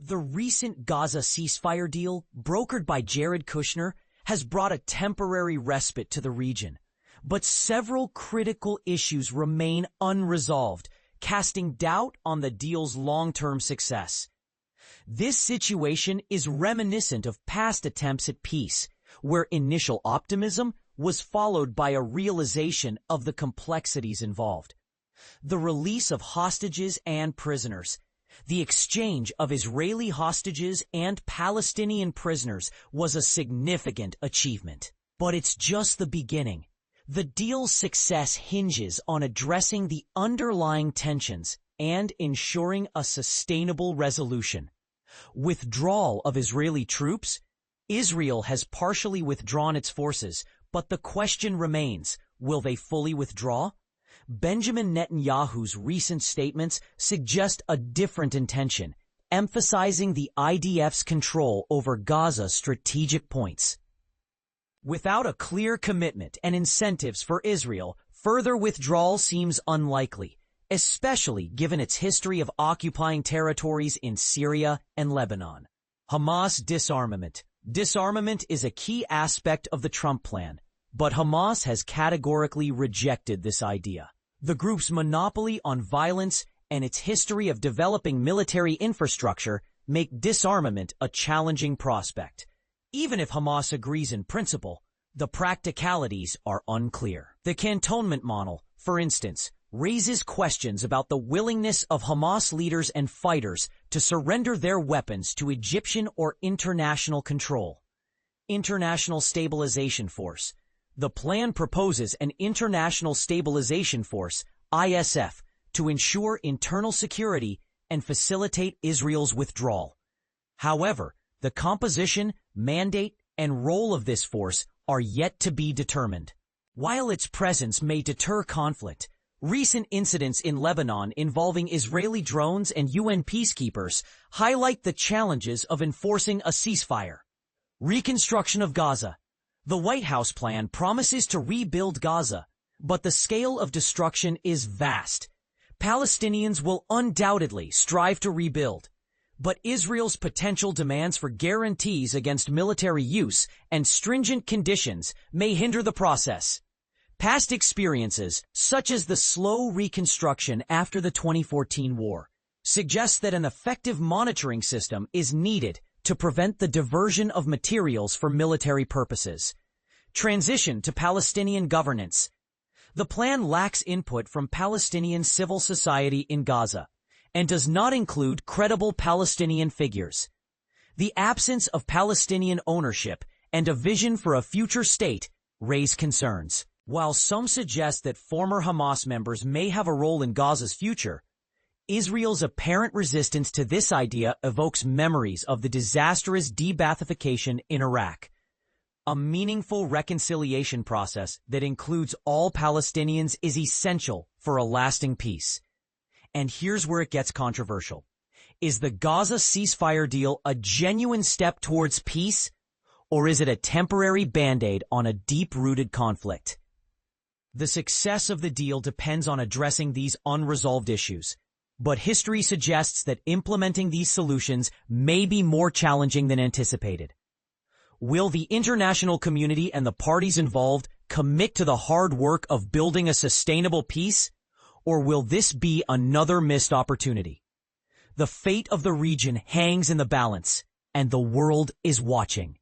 The recent Gaza ceasefire deal, brokered by Jared Kushner, has brought a temporary respite to the region. But several critical issues remain unresolved, casting doubt on the deal's long-term success. This situation is reminiscent of past attempts at peace, where initial optimism was followed by a realization of the complexities involved. The release of hostages and prisoners. The exchange of Israeli hostages and Palestinian prisoners was a significant achievement. But it's just the beginning. The deal's success hinges on addressing the underlying tensions and ensuring a sustainable resolution. Withdrawal of Israeli troops. Israel has partially withdrawn its forces, but the question remains, will they fully withdraw? Benjamin Netanyahu's recent statements suggest a different intention, emphasizing the IDF's control over Gaza's strategic points. Without a clear commitment and incentives for Israel, further withdrawal seems unlikely, especially given its history of occupying territories in Syria and Lebanon. Hamas disarmament. Disarmament is a key aspect of the Trump plan, but Hamas has categorically rejected this idea. The group's monopoly on violence and its history of developing military infrastructure make disarmament a challenging prospect. Even if Hamas agrees in principle, the practicalities are unclear. The cantonment model, for instance, raises questions about the willingness of Hamas leaders and fighters to surrender their weapons to Egyptian or international control. International Stabilization Force. The plan proposes an International Stabilization Force, ISF, to ensure internal security and facilitate Israel's withdrawal. However, the composition, mandate, and role of this force are yet to be determined. While its presence may deter conflict, recent incidents in Lebanon involving Israeli drones and UN peacekeepers highlight the challenges of enforcing a ceasefire. Reconstruction of Gaza. The White House plan promises to rebuild Gaza, but the scale of destruction is vast. Palestinians will undoubtedly strive to rebuild, but Israel's potential demands for guarantees against military use and stringent conditions may hinder the process. Past experiences, such as the slow reconstruction after the 2014 war, suggest that an effective monitoring system is needed to prevent the diversion of materials for military purposes. Transition to Palestinian governance. The plan lacks input from Palestinian civil society in Gaza and does not include credible Palestinian figures. The absence of Palestinian ownership and a vision for a future state raise concerns. While some suggest that former Hamas members may have a role in Gaza's future, Israel's apparent resistance to this idea evokes memories of the disastrous de-Baathification in Iraq. A meaningful reconciliation process that includes all Palestinians is essential for a lasting peace. And here's where it gets controversial. Is the Gaza ceasefire deal a genuine step towards peace, or is it a temporary band-aid on a deep-rooted conflict? The success of the deal depends on addressing these unresolved issues, but history suggests that implementing these solutions may be more challenging than anticipated. Will the international community and the parties involved commit to the hard work of building a sustainable peace, or will this be another missed opportunity? The fate of the region hangs in the balance, and the world is watching.